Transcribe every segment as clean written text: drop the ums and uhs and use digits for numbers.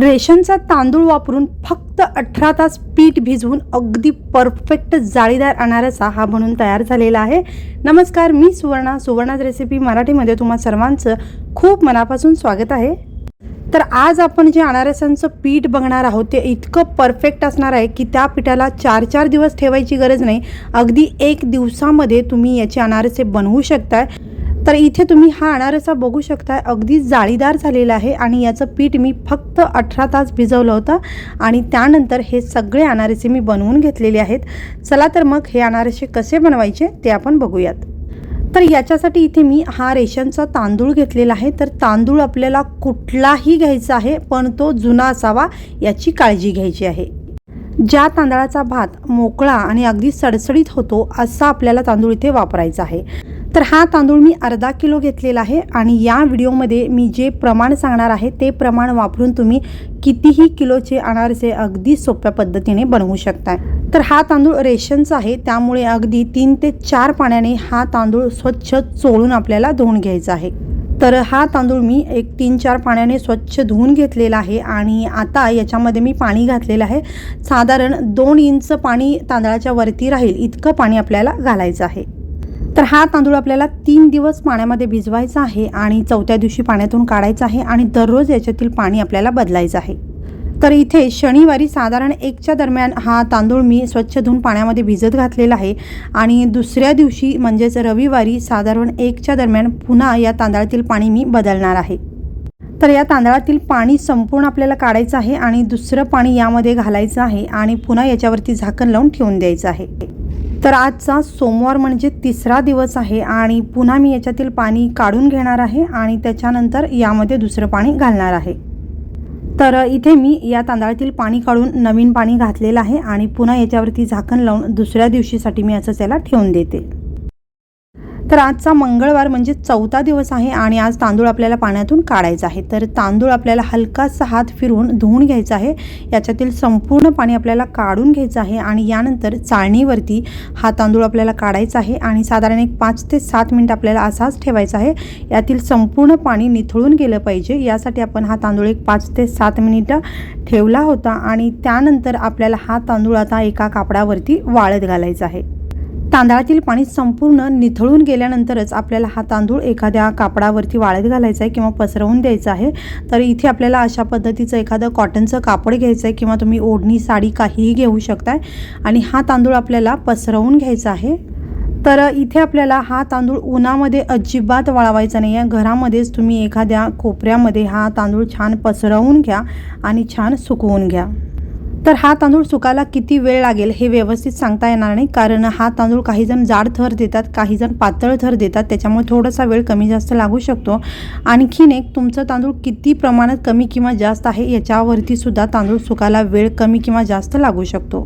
रेशनचा तांदूळ वापरून फक्त 18 तास पीठ भिजवून अगदी परफेक्ट जाळीदार अनारसा हा बनून तयार झालेला आहे। नमस्कार, मी सुवर्णाच रेसिपी मराठीमध्ये तुम्हा सर्वांचं खूप मनापासून स्वागत आहे। तर आज आपण जे अनारसांचं पीठ बघणार आहोत ते इतकं परफेक्ट असणार आहे की त्या पिठाला 4-4 दिवस ठेवायची गरज नाही, अगदी 1 दिवसामध्ये तुम्ही याचे अनारसे बनवू शकताय। तर इथे तुम्ही हा अनारसा बघू शकताय, अगदी जाळीदार झालेला आहे आणि याचं पीठ मी फक्त 18 तास भिजवलं होतं आणि त्यानंतर हे सगळे अनारसे मी बनवून घेतलेले आहेत। चला तर मग हे अनारसे कसे बनवायचे ते आपण बघूयात। तर याच्यासाठी इथे मी हा रेशनचा तांदूळ घेतलेला आहे। तर तांदूळ आपल्याला कुठलाही घ्यायचा आहे, पण तो जुना असावा याची काळजी घ्यायची आहे। ज्या तांदळाचा भात मोकळा आणि अगदी सडसडीत होतो असा आपल्याला तांदूळ इथे वापरायचा आहे। तर हा तांदूळ मी अर्धा किलो घेतलेला आहे आणि या व्हिडिओमध्ये मी जे प्रमाण सांगणार आहे ते प्रमाण वापरून तुम्ही कितीही किलोचे अनारसे अगदी सोप्या पद्धतीने बनवू शकता। तर हा तांदूळ रेशनचा आहे, त्यामुळे अगदी 3 ते 4 पाण्याने हा तांदूळ स्वच्छ चोळून आपल्याला धुवून घ्यायचा आहे। तर हा तांदूळ मी 3-4 पाण्याने स्वच्छ धुवून घेतलेला आहे आणि आता याच्यामध्ये मी पाणी घातलेलं आहे। साधारण 2 इंच पाणी तांदळाच्या वरती राहील इतकं पाणी आपल्याला घालायचं आहे। तर हा तांदूळ आपल्याला 3 दिवस पाण्यामध्ये भिजवायचा आहे आणि 4थ्या दिवशी पाण्यातून काढायचा आहे आणि दररोज याच्यातील पाणी आपल्याला बदलायचं आहे। तर इथे शनिवारी साधारण 1च्या दरम्यान हा तांदूळ मी स्वच्छ धुवून पाण्यामध्ये भिजत घातलेला आहे आणि दुसऱ्या दिवशी म्हणजेच रविवारी साधारण 1च्या दरम्यान पुन्हा या तांदळातील पाणी मी बदलणार आहे। तर या तांदळातील पाणी संपूर्ण आपल्याला काढायचं आहे आणि दुसरं पाणी यामध्ये घालायचं आहे आणि पुन्हा याच्यावरती झाकण लावून ठेवून द्यायचं आहे। तर आजचा सोमवार म्हणजे 3रा दिवस आहे आणि पुन्हा मी याच्यातील पाणी काढून घेणार आहे आणि त्याच्यानंतर यामध्ये दुसरं पाणी घालणार आहे। तर इथे मी या तांदळातील पाणी काढून नवीन पाणी घातलेलं आहे आणि पुन्हा याच्यावरती झाकण लावून दुसऱ्या दिवशीसाठी मी असं त्याला ठेवून देते। तर आजचा मंगळवार म्हणजे 4था दिवस आहे आणि आज तांदूळ आपल्याला पाण्यातून काढायचा आहे। तर तांदूळ आपल्याला हलकासा हात फिरवून धुवून घ्यायचा आहे, याच्यातील संपूर्ण पाणी आपल्याला काढून घ्यायचं आहे आणि यानंतर चाळणीवरती हा तांदूळ आपल्याला काढायचा आहे आणि साधारण एक 5 ते 7 मिनिट आपल्याला असाच ठेवायचा आहे। यातील संपूर्ण पाणी निथळून गेलं पाहिजे, यासाठी आपण हा तांदूळ एक 5 ते 7 मिनिटं ठेवला होता आणि त्यानंतर आपल्याला हा तांदूळ आता एका कापडावरती वाळत घालायचा आहे। तांदळातील पाणी संपूर्ण निथळून गेल्यानंतरच आपल्याला हा तांदूळ एखाद्या कापडावरती वाळत घालायचा आहे किंवा पसरवून द्यायचा आहे। तर इथे आपल्याला अशा पद्धतीचं एखादं कॉटनचं कापड घ्यायचं आहे किंवा तुम्ही ओढणी साडी काहीही घेऊ शकताय आणि हा तांदूळ आपल्याला पसरवून घ्यायचा आहे। तर इथे आपल्याला हा तांदूळ उन्हामध्ये अजिबात वाळवायचा नाही आहे, घरामध्येच तुम्ही एखाद्या कोपऱ्यामध्ये हा तांदूळ छान पसरवून घ्या आणि छान सुकवून घ्या। तर हा तांदूळ सुकायला किती वेळ लागेल हे व्यवस्थित सांगता येणार नाही, कारण हा तांदूळ काहीजण जाड थर देतात, काहीजण पातळ थर देतात, त्याच्यामुळे थोडासा वेळ कमी जास्त लागू शकतो। आणखीन एक, तुमचं तांदूळ किती प्रमाणात कमी किंवा जास्त आहे याच्यावरती सुद्धा तांदूळ सुकायला वेळ कमी किंवा जास्त लागू शकतो।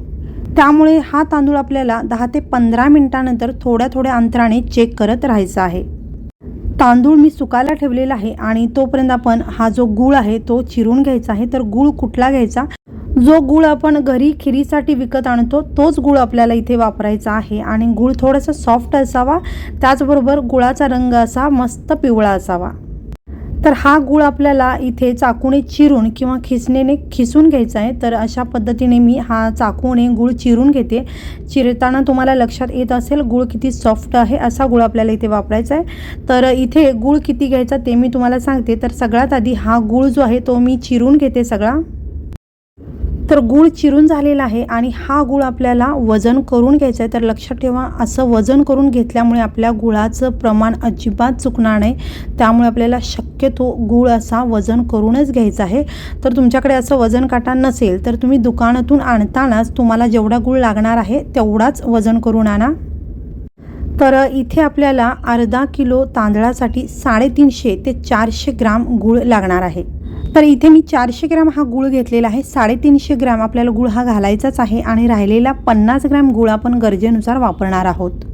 त्यामुळे हा तांदूळ आपल्याला 10 ते 15 मिनिटांनंतर थोड्या अंतराने चेक करत राहायचा आहे। तांदूळ मी सुकायला ठेवलेला आहे आणि तोपर्यंत आपण हा जो गूळ आहे तो चिरून घ्यायचा आहे। तर गूळ कुठला घ्यायचा? जो गूळ आपण घरी खिरीसाठी विकत आणतो तोच गूळ आपल्याला इथे वापरायचा आहे आणि गूळ थोडासा सॉफ्ट असावा, त्याचबरोबर गुळाचा रंग असा मस्त पिवळा असावा। तर हा गूळ आपल्याला इथे चाकूने चिरून किंवा खिसणीने खिसून घ्यायचा आहे। तर अशा पद्धतीने मी हा चाकूने गूळ चिरून घेते। चिरताना तुम्हाला लक्षात येत असेल गूळ किती सॉफ्ट आहे, असा गूळ आपल्याला इथे वापरायचा आहे। तर इथे गूळ किती घ्यायचा ते मी तुम्हाला सांगते। तर सगळ्यात आधी हा गूळ जो आहे तो मी चिरून घेते सगळा। तर गूळ चिरून झालेला आहे आणि हा गूळ आपल्याला वजन करून घ्यायचा आहे। तर लक्षात ठेवा, असं वजन करून घेतल्यामुळे आपल्या गुळाचं प्रमाण अजिबात चुकणार नाही, त्यामुळे आपल्याला शक्यतो गूळ असा वजन करूनच घ्यायचा आहे। तर तुमच्याकडे असं वजन काटा नसेल तर तुम्ही दुकानातून आणतानाच तुम्हाला जेवढा गूळ लागणार आहे तेवढाच वजन करून आणा। तर इथे आपल्याला अर्धा किलो तांदळासाठी 350 ते 400 ग्राम गूळ लागणार आहे। तर इथे मी 400 ग्राम हा गूळ घेतलेला आहे। 350 ग्राम आपल्याला गूळ हा घालायचाच आहे आणि राहिलेला 50 ग्राम गूळ आपण गरजेनुसार वापरणार आहोत।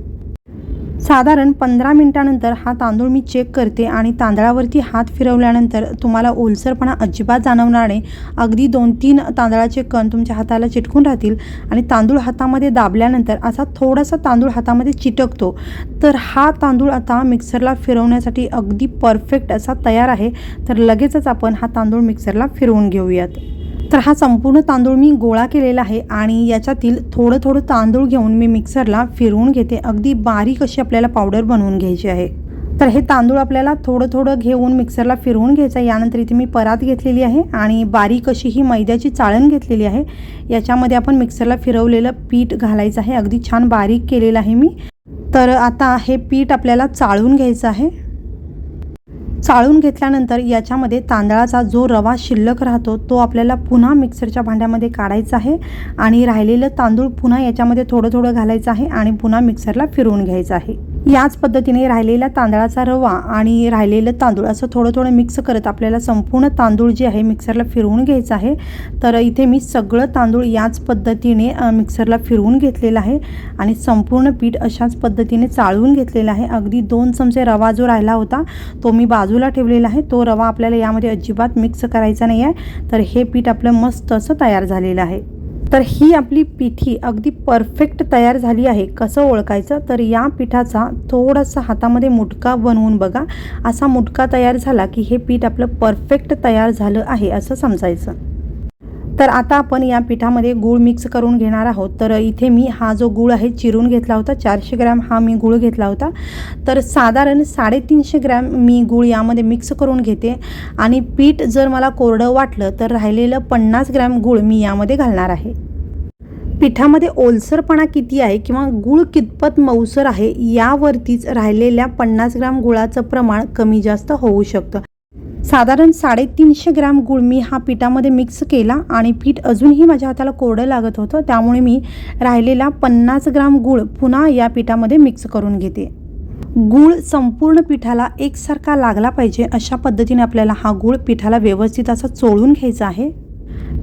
साधारण 15 मिनिटांनंतर हा तांदूळ मी चेक करते आणि तांदळावरती हात फिरवल्यानंतर तुम्हाला ओलसरपणा अजिबात जाणवणार नाही। अगदी 2-3 तांदळाचे कण तुमच्या हाताला चिटकून राहतील आणि तांदूळ हातामध्ये दाबल्यानंतर असा थोडासा तांदूळ हातामध्ये चिटकतो। तर हा तांदूळ आता मिक्सरला फिरवण्यासाठी अगदी परफेक्ट असा तयार आहे। तर लगेचच आपण हा तांदूळ मिक्सरला फिरवून घेऊयात। तर हा संपूर्ण तांदूळ मी गोळा केलेला आहे आणि याच्यातील थोडं थोडं तांदूळ घेऊन मी मिक्सरला फिरवून घेते. अगदी बारीक अशी आपल्याला पावडर बनवून घ्यायची आहे. तर हे तांदूळ आपल्याला थोडं थोडं घेऊन मिक्सरला फिरवून घ्यायचं आहे. यानंतर इथे मी परात घेतलेली आहे आणि बारीक अशी ही मैद्याची चाळण घेतलेली आहे. याच्यामध्ये आपण मिक्सरला फिरवलेलं पीठ घालायचं आहे. अगदी छान बारीक केलेलं आहे मी. तर आता हे पीठ आपल्याला चाळून घ्यायचं आहे. चाळून घेतल्यानंतर याच्यामध्ये तांदळाचा जो रवा शिल्लक राहतो तो आपल्याला पुन्हा मिक्सरच्या भांड्यामध्ये काढायचा आहे आणि राहिलेलं तांदूळ पुन्हा याच्यामध्ये थोडं थोडं घालायचं आहे आणि पुन्हा मिक्सरला फिरवून घ्यायचं आहे. याच पद्धतीने राहिलेल्या तांदळाचा रवा आणि राहिलेलं तांदूळ असं थोडं थोडं मिक्स करत आपल्याला संपूर्ण तांदूळ जे आहे मिक्सरला फिरवून घ्यायचं आहे. तर इथे मी सगळं तांदूळ याच पद्धतीने मिक्सरला फिरवून घेतलेलं आहे आणि संपूर्ण पीठ अशाच पद्धतीने चाळून घेतलेलं आहे. अगदी 2 चमचे रवा जो राहिला होता तो मी बाजूला ठेवलेला आहे. तो रवा आपल्याला यामध्ये अजिबात मिक्स करायचा नाही आहे. तर हे पीठ आपलं मस्त असं तयार झालेलं आहे. तर ही आपली पिठी अगदी परफेक्ट तयार झाली आहे. कसं ओळखायचं, तर या पिठाचा थोडासा हातामध्ये मुटका बनवून बघा. असा मुटका तयार झाला की हे पीठ आपलं परफेक्ट तयार झालं आहे असं समजायचं. तर आता आपण या पिठामध्ये गूळ मिक्स करून घेणार आहोत. तर इथे मी हा जो गूळ आहे चिरून घेतला होता. 400 ग्रॅम हा मी गूळ घेतला होता. तर साधारण 350 ग्रॅम मी गूळ यामध्ये मिक्स करून घेते आणि पीठ जर मला कोरडं वाटलं तर राहिलेलं 50 ग्रॅम गूळ मी यामध्ये घालणार आहे. पिठामध्ये ओलसरपणा किती आहे किंवा गूळ कितपत मऊसर आहे यावरतीच राहिलेल्या 50 ग्रॅम गुळाचं प्रमाण कमी जास्त होऊ शकतं. साधारण 350 ग्रॅम गूळ मी हा पिठामध्ये मिक्स केला आणि पीठ अजूनही माझ्या हाताला कोरडं लागत होतं. त्यामुळे मी राहिलेला 50 ग्रॅम गूळ पुन्हा या पिठामध्ये मिक्स करून घेते. गूळ संपूर्ण पिठाला एकसारखा लागला पाहिजे अशा पद्धतीने आपल्याला हा गूळ पिठाला व्यवस्थित असा चोळून घ्यायचा आहे.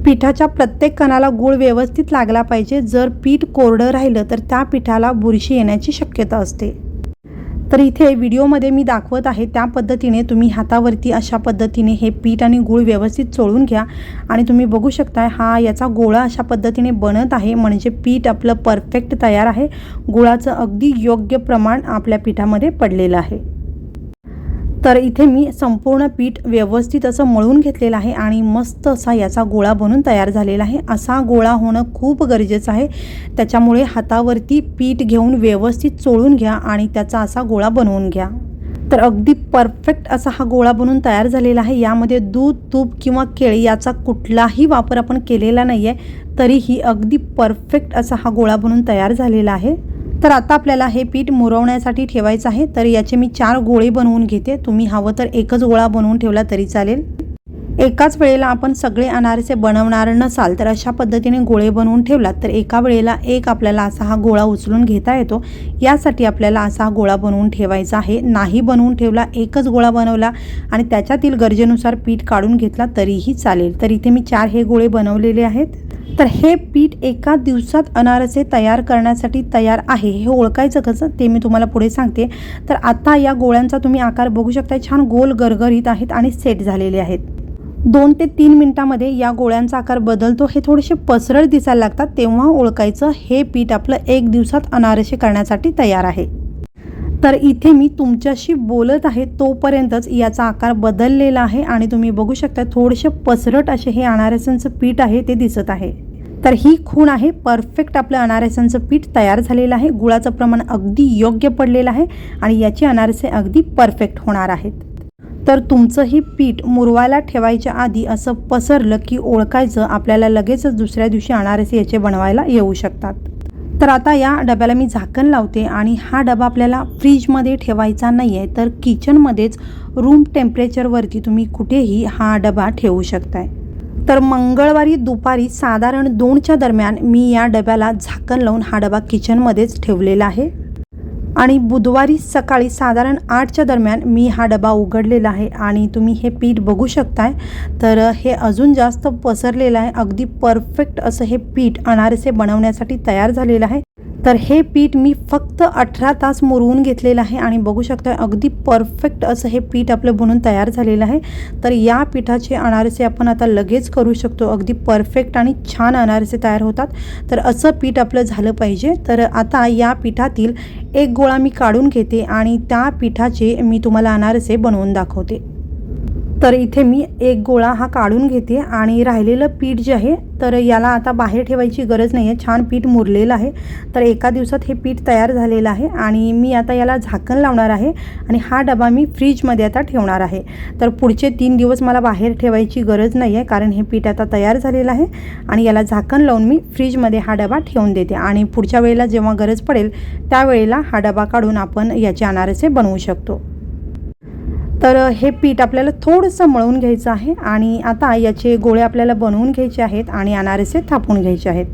पिठाच्या प्रत्येक कणाला गूळ व्यवस्थित लागला पाहिजे. जर पीठ कोरडं राहिलं तर त्या पिठाला बुरशी येण्याची शक्यता असते. तर इथे व्हिडिओमध्ये मी दाखवत आहे त्या पद्धतीने तुम्ही हातावरती अशा पद्धतीने हे पीठ आणि गूळ व्यवस्थित चोळून घ्या आणि तुम्ही बघू शकताय हा याचा गोळा अशा पद्धतीने बनत आहे. म्हणजे पीठ आपलं परफेक्ट तयार आहे. गुळाचं अगदी योग्य प्रमाण आपल्या पिठामध्ये पडलेलं आहे. तर इथे मी संपूर्ण पीठ व्यवस्थित असं मळून घेतलेलं आहे आणि मस्त असा याचा गोळा बनून तयार झालेला आहे. असा गोळा होणं खूप गरजेचं आहे. त्याच्यामुळे हातावरती पीठ घेऊन व्यवस्थित चोळून घ्या आणि त्याचा असा गोळा बनवून घ्या. तर अगदी परफेक्ट असा हा गोळा बनवून तयार झालेला आहे. यामध्ये दूध, तूप किंवा केळी याचा कुठलाही वापर आपण केलेला नाही आहे. तरीही अगदी परफेक्ट असा हा गोळा बनवून तयार झालेला आहे. तर आता आपल्याला हे पीठ मुरवण्यासाठी ठेवायचं आहे. तर याचे मी 4 गोळे बनवून घेते. तुम्ही हवं तर एकच गोळा बनवून ठेवला तरी चालेल. एकाच वेळेला आपण सगळे अनारसे बनवणार नसाल तर अशा पद्धतीने गोळे बनवून ठेवलात तर एका वेळेला एक आपल्याला असा हा गोळा उचलून घेता येतो. यासाठी आपल्याला असा हा गोळा बनवून ठेवायचा आहे. नाही बनवून ठेवला, एकच गोळा बनवला आणि त्याच्यातील गरजेनुसार पीठ काढून घेतला तरीही चालेल. तर इथे मी 4 हे गोळे बनवलेले आहेत. तर हे पीठ एका दिवसात अनारसे तयार करण्यासाठी तयार आहे. हे ओळखायचं कसं ते मी तुम्हाला पुढे सांगते. तर आता या गोळ्यांचा तुम्ही आकार बघू शकता. छान गोल गरगरीत आहेत आणि सेट झालेले आहेत. 2 ते 3 मिनिटांमध्ये या गोळ्यांचा आकार बदलतो. हे थोडेसे पसरट दिसायला लागतात तेव्हा ओळखायचं हे पीठ आपलं 1 दिवसात अनारसे करण्यासाठी तयार आहे. तर इथे मी तुमच्याशी बोलत आहे तोपर्यंतच याचा आकार बदललेला आहे आणि तुम्ही बघू शकता थोडेसे पसरट असे हे अनारसांचं पीठ आहे ते दिसत आहे. तर ही खूण आहे. परफेक्ट आपलं अनारसांचं पीठ तयार झालेलं आहे. गुळाचं प्रमाण अगदी योग्य पडलेलं आहे आणि याचे अनारसे अगदी परफेक्ट होणार आहेत. तर तुमचं ही पीठ मुरवायला ठेवायच्या आधी असं पसरलं की ओळखायचं आपल्याला लगेचच दुसऱ्या दिवशी अनारसे याचे बनवायला येऊ शकतात. तर आता या डब्याला मी झाकण लावते आणि हा डबा आपल्याला फ्रीजमध्ये ठेवायचा नाही आहे. तर किचनमध्येच रूम टेम्परेचरवरती तुम्ही कुठेही हा डबा ठेवू शकताय. तर मंगळवारी दुपारी साधारण 2च्या दरम्यान मी या डब्याला झाकण लावून हा डबा किचनमध्येच ठेवलेला आहे आणि बुधवारी सकाळी साधारण 8च्या दरम्यान मी हा डबा उघडलेला आहे आणि तुम्ही हे पीठ बघू शकताय. तर हे अजून जास्त पसरलेलं आहे. अगदी परफेक्ट असं हे पीठ अनारसे बनवण्यासाठी तयार झालेलं आहे. तर हे पीठ मी फक्त 18 तास मुरवून घेतलेलं आहे आणि बघू शकता अगदी परफेक्ट असं हे पीठ आपलं बनवून तयार झालेलं आहे. तर या पिठाचे अनारसे आपण आता लगेच करू शकतो. अगदी परफेक्ट आणि छान अनारसे तयार होतात. तर असं पीठ आपलं झालं पाहिजे. तर आता या पिठातील एक गोळा मी काढून घेते आणि त्या पिठाचे मी तुम्हाला अनारसे बनवून दाखवते. तर इथे मी एक गोळा हा काढून घेते आणि राहिलेलं पीठ जे आहे तर याला आता बाहेर ठेवायची गरज नाही आहे. छान पीठ मुरलेलं आहे. तर एका दिवसात हे पीठ तयार झालेलं आहे आणि मी आता याला झाकण लावणार आहे आणि हा डबा मी फ्रीजमध्ये आता ठेवणार आहे. तर पुढचे 3 दिवस मला बाहेर ठेवायची गरज नाही आहे, कारण हे पीठ आता तयार झालेलं आहे आणि याला झाकण लावून मी फ्रीजमध्ये हा डबा ठेवून देते आणि पुढच्या वेळेला जेव्हा गरज पडेल त्यावेळेला हा डबा काढून आपण याचे अनारसे बनवू शकतो. तर हे पीठ आपल्याला थोडंसं मळून घ्यायचं आहे आणि आता याचे गोळे आपल्याला बनवून घ्यायचे आहेत आणि अनारसे थापून घ्यायचे आहेत.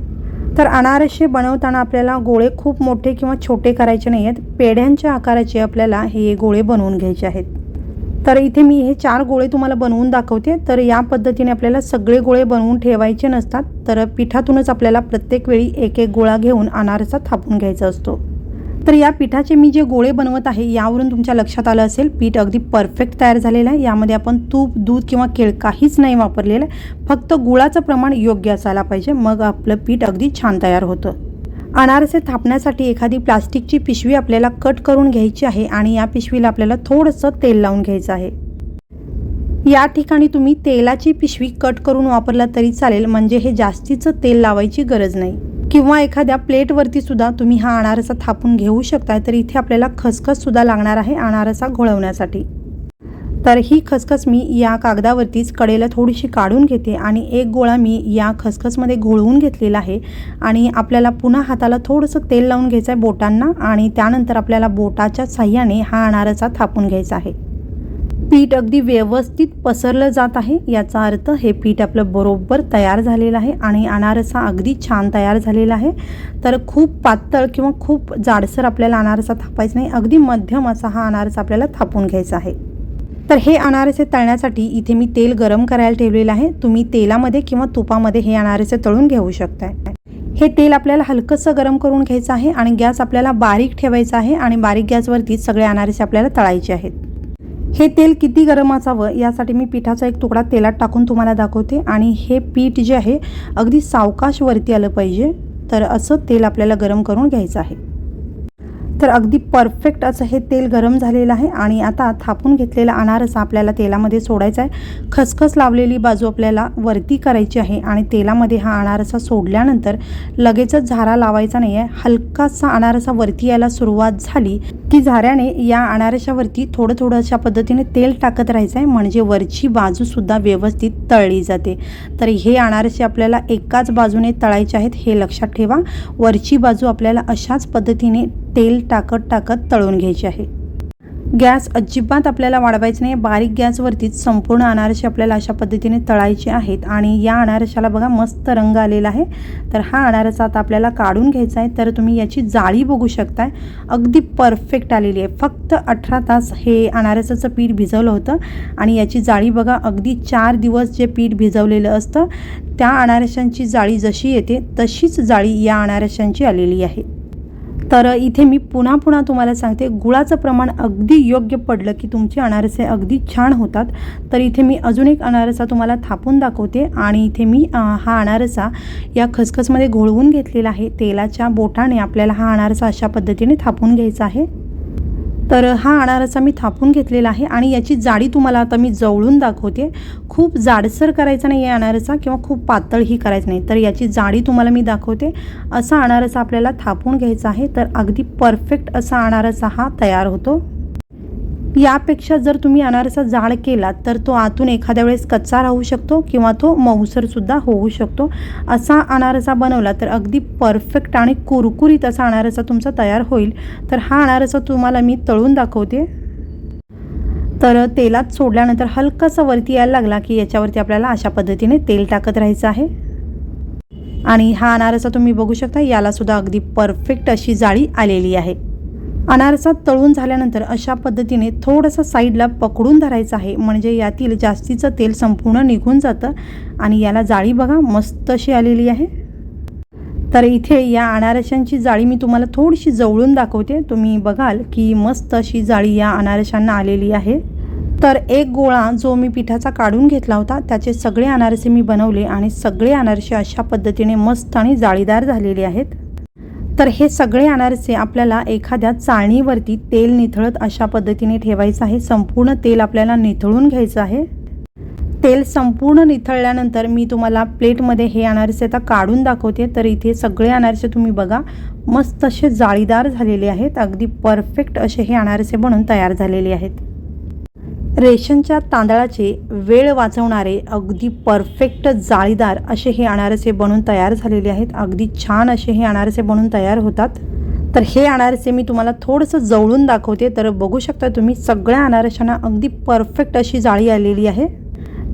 तर अनारसे बनवताना आपल्याला गोळे खूप मोठे किंवा छोटे करायचे नाही आहेत. पेढ्यांच्या आकाराचे आपल्याला हे गोळे बनवून घ्यायचे आहेत. तर इथे मी हे 4 गोळे तुम्हाला बनवून दाखवते. तर या पद्धतीने आपल्याला सगळे गोळे बनवून ठेवायचे नसतात. तर पिठातूनच आपल्याला प्रत्येक वेळी एक एक गोळा घेऊन अनारसा थापून घ्यायचा असतो. तर या पिठाचे मी जे गोळे बनवत आहे यावरून तुमच्या लक्षात आलं असेल पीठ अगदी परफेक्ट तयार झालेलं आहे. यामध्ये आपण तूप, दूध किंवा केळ काहीच नाही वापरलेलं आहे. फक्त गुळाचं प्रमाण योग्य असायला पाहिजे, मग आपलं पीठ अगदी छान तयार होतं. अनारसे थापण्यासाठी एखादी प्लास्टिकची पिशवी आपल्याला कट करून घ्यायची आहे आणि या पिशवीला आपल्याला थोडंसं तेल लावून घ्यायचं आहे. या ठिकाणी तुम्ही तेलाची पिशवी कट करून वापरला तरी चालेल, म्हणजे हे जास्तीचं तेल लावायची गरज नाही. किंवा एखाद्या प्लेटवरती सुद्धा तुम्ही हा अनारसा थापून घेऊ शकता. तर इथे आपल्याला खसखस सुद्धा लागणार आहे अनारसा घोळवण्यासाठी. तर ही खसखस मी या कागदावरतीच कडेला थोडीशी काढून घेते आणि एक गोळा मी या खसखसमध्ये घोळवून घेतलेला आहे आणि आपल्याला पुन्हा हाताला थोडंसं तेल लावून घ्यायचं आहे बोटांना आणि त्यानंतर आपल्याला बोटाच्या साह्याने हा अनारसा थापून घ्यायचा आहे. पीठ अगदी व्यवस्थित पसरलं जात आहे, याचा अर्थ हे पीठ आपलं बरोबर तयार झालेलं आहे आणि अनारसा अगदी छान तयार झालेला आहे. तर खूप पातळ किंवा खूप जाडसर आपल्याला अनारसा थापायचा नाही, अगदी मध्यम असा हा अनारसा आपल्याला थापून घ्यायचा आहे. तर हे अनारसे तळण्यासाठी इथे मी तेल गरम करायला ठेवलेलं आहे. तुम्ही तेलामध्ये किंवा तुपामध्ये हे अनारसे तळून घेऊ शकताय. हे तेल आपल्याला हलकंसं गरम करून घ्यायचं आहे आणि गॅस आपल्याला बारीक ठेवायचा आहे आणि बारीक गॅसवरती सगळे अनारसे आपल्याला तळायचे आहेत. हे तेल किती गरम असावं यासाठी मी पिठाचा एक तुकडा तेलात टाकून तुम्हाला दाखवते आणि हे पीठ जे आहे अगदी सावकाश वरती आलं पाहिजे. तर असं तेल आपल्याला गरम करून घ्यायचं आहे. तर अगदी परफेक्ट असं हे तेल गरम झालेलं आहे आणि आता थापून घेतलेला अनारसा आपल्याला तेलामध्ये सोडायचा आहे. खसखस लावलेली बाजू आपल्याला वरती करायची आहे आणि तेलामध्ये हा अनारसा सोडल्यानंतर लगेचच झारा लावायचा नाही आहे. हलकासा अनारसा वरती यायला सुरुवात झाली की झाऱ्याने या अनारशावरती थोडं थोडं अशा पद्धतीने तेल टाकत राहायचं आहे, म्हणजे वरची बाजूसुद्धा व्यवस्थित तळली जाते. तर हे अनारसे आपल्याला एकाच बाजूने तळायचे आहेत, हे लक्षात ठेवा. वरची बाजू आपल्याला अशाच पद्धतीने तेल टाकत तळून घ्यायचे आहे. गॅस अजिबात आपल्याला वाढवायचं नाही, बारीक गॅसवरतीच संपूर्ण अनारसे आपल्याला अशा पद्धतीने तळायचे आहेत. आणि या अनारशाला बघा मस्त रंग आलेला आहे. तर हा अनारसा आता आपल्याला काढून घ्यायचा आहे. तर तुम्ही याची जाळी बघू शकताय, अगदी परफेक्ट आलेली आहे. फक्त 18 तास हे अनारसाचं पीठ भिजवलं होतं आणि याची जाळी बघा, अगदी 4 दिवस जे पीठ भिजवलेलं असतं त्या अनारशांची जाळी जशी येते तशीच जाळी या अनारशांची आलेली आहे. तर इथे मी पुन्हा तुम्हाला सांगते, गुळाचं प्रमाण अगदी योग्य पडलं की तुमचे अनारसे अगदी छान होतात. तर इथे मी अजून एक अनारसा तुम्हाला थापून दाखवते आणि इथे मी हा अनारसा या खसखसमध्ये घोळवून घेतलेला आहे. तेलाच्या बोटाने आपल्याला हा अनारसा अशा पद्धतीने थापून घ्यायचा आहे. तर हा अनारसा मी थापून घेतलेला आहे आणि याची जाडी तुम्हाला आता मी जवळून दाखवते. खूप जाडसर करायचा नाही आहे अनारसा किंवा खूप पातळही करायचं नाही. तर याची जाडी तुम्हाला मी दाखवते. असा अनारसा आपल्याला थापून घ्यायचा आहे. तर अगदी परफेक्ट असा अनारसा हा तयार होतो. यापेक्षा जर तुम्ही अनारसा जाड केला तर तो आतून एखाद्या वेळेस कच्चा राहू शकतो किंवा तो मऊसरसुद्धा होऊ शकतो. असा अनारसा बनवला तर अगदी परफेक्ट आणि कुरकुरीत असा अनारसा तुमचा तयार होईल. तर हा अनारसा तुम्हाला मी तळून दाखवते. तर तेलात सोडल्यानंतर हलकासा वरती यायला लागला की याच्यावरती आपल्याला अशा पद्धतीने तेल टाकत राहायचं आहे. आणि हा अनारसा तुम्ही बघू शकता, यालासुद्धा अगदी परफेक्ट अशी जाळी आलेली आहे. अनारसा तळून झाल्यानंतर अशा पद्धतीने थोडंसं साईडला पकडून धरायचं आहे, म्हणजे यातील जास्तीचं तेल संपूर्ण निघून जातं आणि याला जाळी बघा मस्त अशी आलेली आहे. तर इथे या अनारशांची जाळी मी तुम्हाला थोडीशी जवळून दाखवते. तुम्ही बघाल की मस्त अशी जाळी या अनारशांना आलेली आहे. तर एक गोळा जो मी पिठाचा काढून घेतला होता त्याचे सगळे अनारसे मी बनवले आणि सगळे अनारसे अशा पद्धतीने मस्त आणि जाळीदार झालेले आहेत. तर हे सगळे अनारसे आपल्याला एखाद्या चाळणीवरती तेल निथळत अशा पद्धतीने ठेवायचं आहे. संपूर्ण तेल आपल्याला निथळून घ्यायचं आहे. तेल संपूर्ण निथळल्यानंतर मी तुम्हाला प्लेटमध्ये हे अनारसे आता काढून दाखवते। तर इथे सगळे अनारसे तुम्ही बघा मस्त असे जाळीदार झालेले आहेत, अगदी परफेक्ट असे हे अनारसे बनून तयार झालेले आहेत। रेशनच्या तांदळाचे वेळ वाचवणारे अगदी परफेक्ट जाळीदार असे हे अनारसे बनून तयार झालेले आहेत। अगदी छान असे हे अनारसे बनून तयार होतात। तर हे अनारसे मी तुम्हाला थोडंसं जवळून दाखवते। तर बघू शकता तुम्ही सगळ्या अनारशांना अगदी परफेक्ट अशी जाळी आलेली आहे।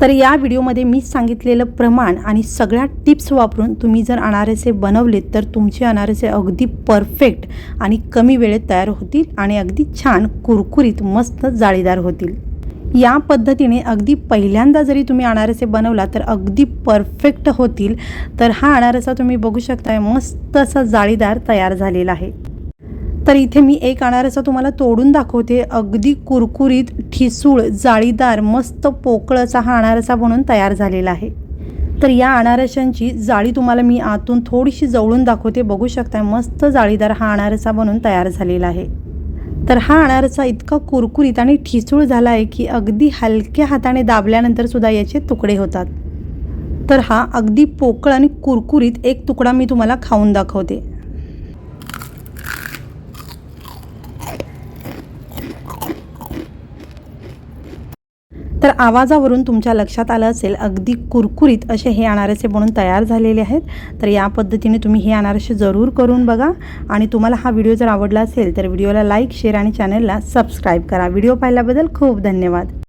तर या व्हिडिओमध्ये मी सांगितलेलं प्रमाण आणि सगळ्या टिप्स वापरून तुम्ही जर अनारसे बनवलेत तर तुमचे अनारसे अगदी परफेक्ट आणि कमी वेळेत तयार होतील आणि अगदी छान कुरकुरीत मस्त जाळीदार होतील। या पद्धतीने अगदी पहिल्यांदा जरी तुम्ही अनारसे बनवला तर अगदी परफेक्ट होतील। तर हा अनारसा तुम्ही बघू शकता मस्त असा जाळीदार तयार झालेला आहे। तर इथे मी एक अनारसा तुम्हाला तोडून दाखवते। अगदी कुरकुरीत ठिसूळ जाळीदार मस्त पोकळ असा हा अनारसा बनून तयार झालेला आहे। तर या अनारशांची जाळी तुम्हाला मी आतून थोडीशी जवळून दाखवते। बघू शकता मस्त जाळीदार हा अनारसा बनून तयार झालेला आहे। तर हा अनारसा इतका कुरकुरीत आणि ठिसूळ झाला आहे की अगदी हलक्या हाताने दाबल्यानंतर सुद्धा याचे तुकडे होतात। तर हा अगदी पोकळ आणि कुरकुरीत एक तुकडा मी तुम्हाला खाऊन दाखवते। तर आवाजावरून तुमच्या लक्षात आलं असेल अगदी कुरकुरीत असे हे अनारसे बनून तयार झालेले आहेत। तर या पद्धतीने तुम्ही हे अनारसे जरूर करून बघा आणि तुम्हाला हा व्हिडिओ जर आवडला असेल तर व्हिडिओला लाईक, शेअर आणि चॅनलला सबस्क्राईब करा। व्हिडिओ पाहिल्याबद्दल खूप धन्यवाद।